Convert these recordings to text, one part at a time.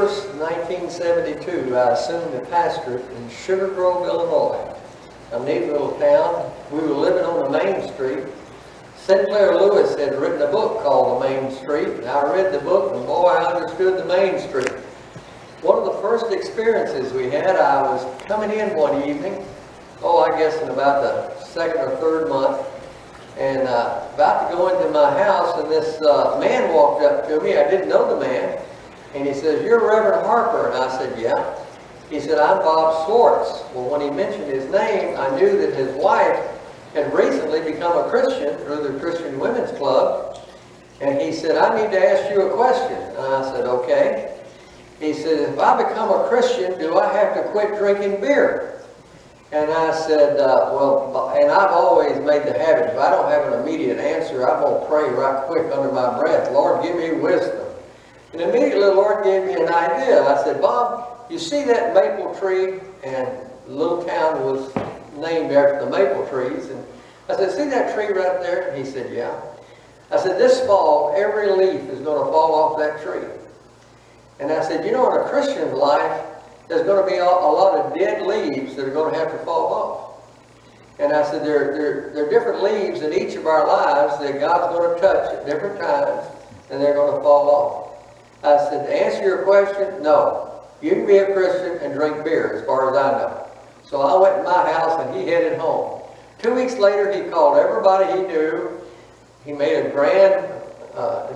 1st, 1972, I assumed the pastorate in Sugar Grove, Illinois, a neat little town. We were living on the main street. Sinclair Lewis had written a book called The Main Street, and I read the book, and boy, I understood the main street. One of the first experiences we had, I was coming in one evening, I guess in about the second or third month, and about to go into my house, and this man walked up to me. I didn't know the man, and he says, "You're Reverend Harper," and I said, "Yeah." He said, "I'm Bob Swartz." Well, when he mentioned his name, I knew that his wife had recently become a Christian through the Christian Women's Club, and he said, "I need to ask you a question." And I said, "Okay." He said, "If I become a Christian, do I have to quit drinking beer?" And I said, well, and I've always made the habit, if I don't have an immediate answer, I'm going to pray right quick under my breath, "Lord, give me wisdom." And immediately the Lord gave me an idea. I said, "Bob, you see that maple tree?" And the little town was named after the maple trees. And I said, "See that tree right there?" And he said, "Yeah." I said, "This fall, every leaf is going to fall off that tree." And I said, "You know, in a Christian's life, there's going to be a lot of dead leaves that are going to have to fall off." And I said, there are different leaves in each of our lives that God's going to touch at different times, and they're going to fall off. I said, "To answer your question, no. You can be a Christian and drink beer, as far as I know." So I went to my house, and he headed home. 2 weeks later, he called everybody he knew. He made a grand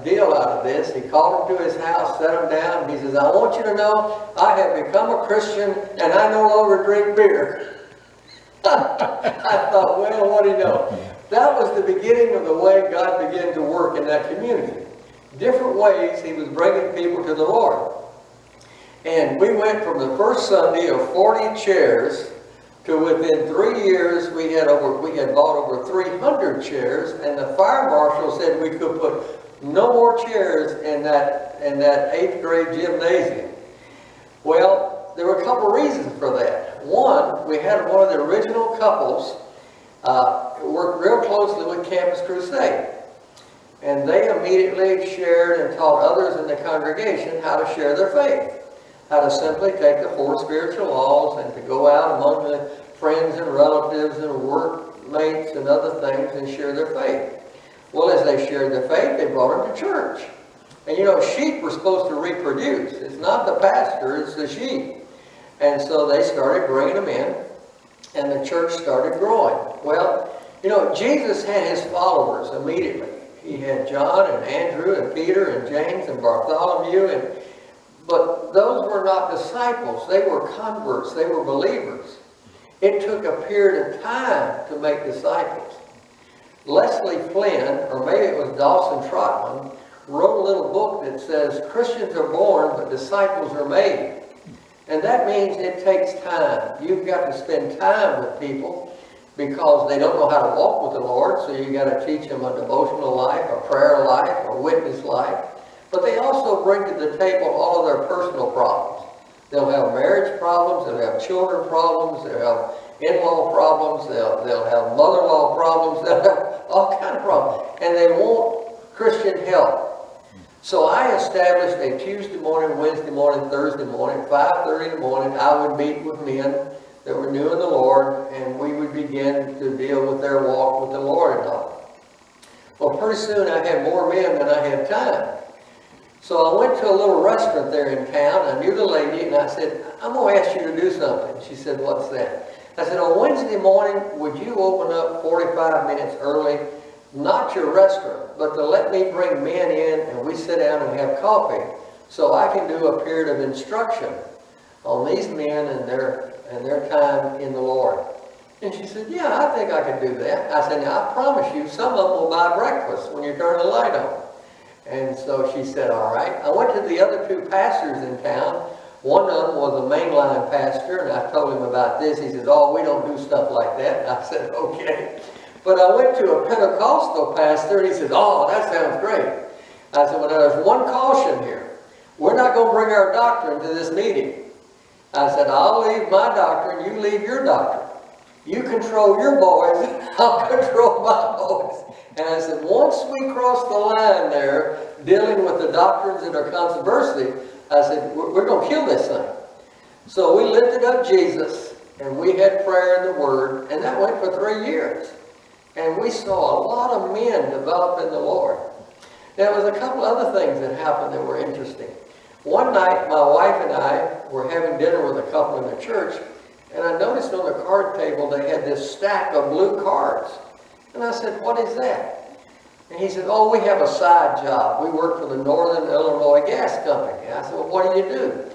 deal out of this. He called them to his house, set them down, and he says, "I want you to know I have become a Christian and I no longer drink beer." I thought, well, what do you know? That was the beginning of the way God began to work in that community. Different ways he was bringing people to the Lord. And we went from the first Sunday of 40 chairs to within 3 years we had bought over 300 chairs, and the fire marshal said we could put no more chairs in that 8th grade gymnasium. Well, there were a couple reasons for that. One, we had one of the original couples worked real closely with Campus Crusade. And they immediately shared and taught others in the congregation how to share their faith. How to simply take the 4 spiritual laws and to go out among the friends and relatives and workmates and other things and share their faith. Well, as they shared their faith, they brought them to church. And you know, sheep were supposed to reproduce. It's not the pastor, it's the sheep. And so they started bringing them in, and the church started growing. Well, you know, Jesus had his followers immediately. He had John and Andrew and Peter and James and Bartholomew, but those were not disciples. They were converts. They were believers. It took a period of time to make disciples. Leslie Flynn, or maybe it was Dawson Trotman, wrote a little book that says, "Christians are born, but disciples are made." And that means it takes time. You've got to spend time with people because they don't know how to walk with the Lord, so you've got to teach them a devotional life, a prayer life, a witness life. But they also bring to the table all of their personal problems. They'll have marriage problems, they'll have children problems, they'll have in-law problems, they'll have mother-in-law problems, they'll have all kinds of problems. And they want Christian help. So I established a Tuesday morning, Wednesday morning, Thursday morning, 5:30 in the morning. I would meet with men that were new in the Lord, and we would begin to deal with their walk with the Lord and all. Well, pretty soon I had more men than I had time. So I went to a little restaurant there in town. I knew the lady, and I said, "I'm going to ask you to do something." She said, "What's that?" I said, "On Wednesday morning, would you open up 45 minutes early, not your restaurant, but to let me bring men in and we sit down and have coffee so I can do a period of instruction on these men and their time in the Lord?" And she said, "Yeah, I think I can do that." I said, "Now, I promise you, some of them will buy breakfast when you turn the light on." And so she said, "All right." I went to the other 2 pastors in town. One of them was a mainline pastor, and I told him about this. He said, "Oh, we don't do stuff like that." And I said, "Okay." But I went to a Pentecostal pastor, and he said, "Oh, that sounds great." I said, "Well, now, there's one caution here. We're not going to bring our doctrine to this meeting." I said, "I'll leave my doctrine, you leave your doctrine. You control your boys, I'll control my boys." And I said, once we cross the line there, dealing with the doctrines that are controversy, I said, we're going to kill this thing. So we lifted up Jesus, and we had prayer and the Word, and that went for 3 years. And we saw a lot of men develop in the Lord. There was a couple other things that happened that were interesting. One night, my wife and I were having dinner with a couple in the church, and I noticed on the card table they had this stack of blue cards. And I said, what is that? And he said, oh, we have a side job. We work for the Northern Illinois Gas Company. And I said, well, what do you do?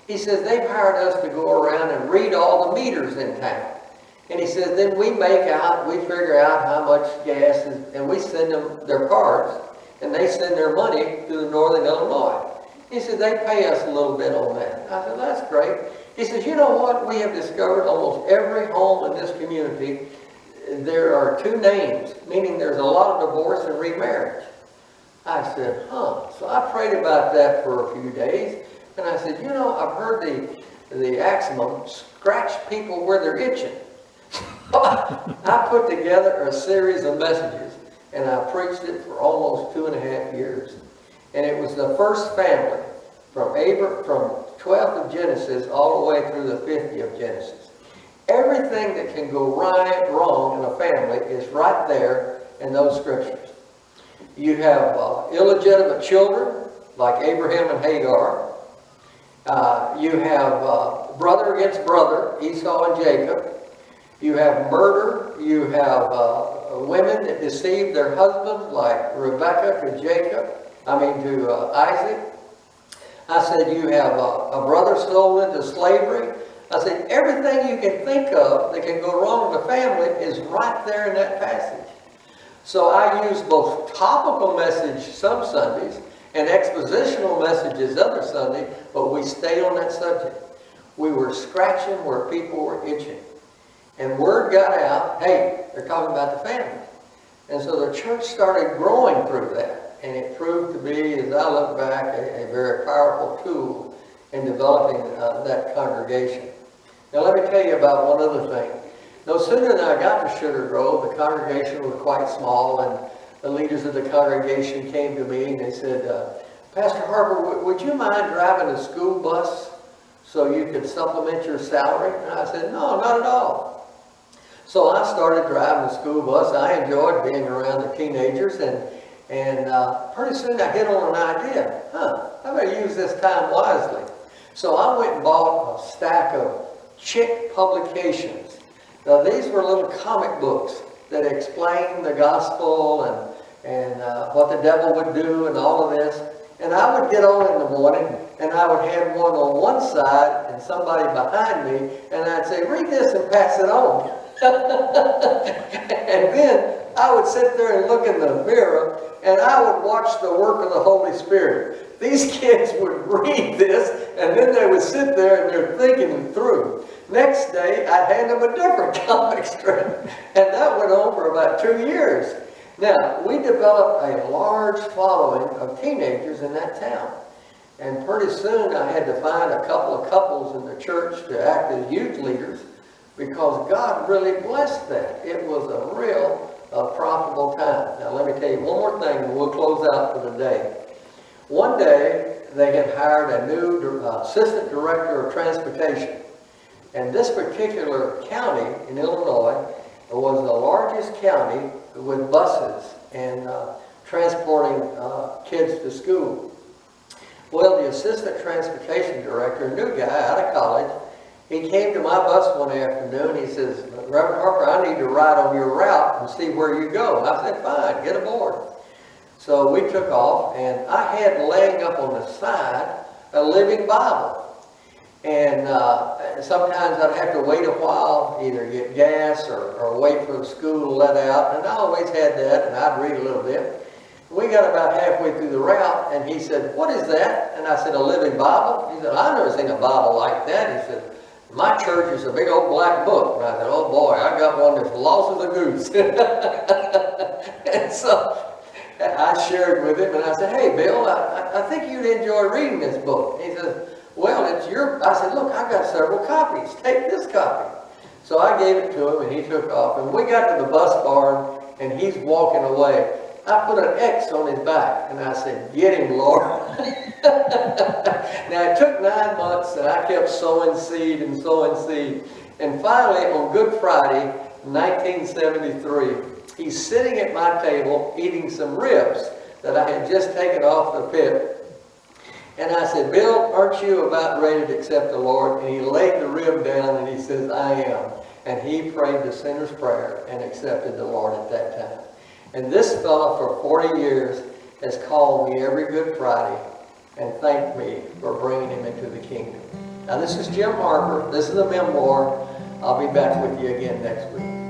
He says, they've hired us to go around and read all the meters in town. And he says, then we figure out how much gas is, and we send them their cards, and they send their money to the Northern Illinois. He said, they pay us a little bit on that. I said, that's great. He says, you know what? We have discovered almost every home in this community, there are 2 names, meaning there's a lot of divorce and remarriage. I said, huh. So I prayed about that for a few days, and I said, you know, I've heard the axiom, scratch people where they're itching. I put together a series of messages, and I preached it for almost 2.5 years. And it was the first family from 12th of Genesis all the way through the 50th of Genesis. Everything that can go wrong in a family is right there in those scriptures. You have illegitimate children, like Abraham and Hagar. You have brother against brother, Esau and Jacob. You have murder. You have women that deceive their husbands, like Rebecca to Isaac. I said you have a brother sold into slavery. I said everything you can think of that can go wrong in the family is right there in that passage. So I use both topical message some Sundays and expositional messages other Sunday, but we stayed on that subject. We were scratching where people were itching. And word got out, hey, they're talking about the family. And so the church started growing through that. And it proved to be, as I look back, a very powerful tool in developing that congregation. Now let me tell you about one other thing. No sooner than I got to Sugar Grove, the congregation was quite small, and the leaders of the congregation came to me and they said, Pastor Harper, would you mind driving a school bus so you could supplement your salary? And I said, no, not at all. So I started driving the school bus. I enjoyed being around the teenagers, and pretty soon I hit on an idea. I better use this time wisely. So I went and bought a stack of Chick publications. Now these were little comic books that explained the gospel and what the devil would do and all of this. And I would get on in the morning, and I would have one on one side and somebody behind me, and I'd say, read this and pass it on. And then I would sit there and look in the mirror, and I would watch the work of the Holy Spirit. These kids would read this, and then they would sit there and they're thinking it through. Next day, I'd hand them a different comic strip, and that went on for about 2 years. Now, we developed a large following of teenagers in that town. And pretty soon I had to find a couple of couples in the church to act as youth leaders, because God really blessed that. It was a real profitable time. Now let me tell you one more thing and we'll close out for the day. One day they had hired a new assistant director of transportation. And this particular county in Illinois was the largest county with buses and transporting kids to school. Well, the assistant transportation director, a new guy out of college, he came to my bus one afternoon. He says, Reverend Harper, I need to ride on your route and see where you go. And I said, fine, get aboard. So we took off, and I had laying up on the side a living Bible. And sometimes I'd have to wait a while, either get gas or wait for the school to let out. And I always had that, and I'd read a little bit. We got about halfway through the route, and he said, what is that? And I said, a living Bible. He said, I've never seen a Bible like that. He said, my church is a big old black book. And I said, oh boy, I got one that's lost as a goose. And so I shared with him, and I said, hey, Bill, I think you'd enjoy reading this book. And he says, well, it's your... I said, look, I've got several copies. Take this copy. So I gave it to him, and he took off. And we got to the bus barn, and he's walking away. I put an X on his back, and I said, "Get him, Lord." Now, it took 9 months, and I kept sowing seed and sowing seed. And finally, on Good Friday, 1973, he's sitting at my table eating some ribs that I had just taken off the pit. And I said, "Bill, aren't you about ready to accept the Lord?" And he laid the rib down, and he says, "I am." And he prayed the sinner's prayer and accepted the Lord at that time. And this fella for 40 years has called me every Good Friday and thanked me for bringing him into the kingdom. Now, this is Jim Harper. This is a memoir. I'll be back with you again next week.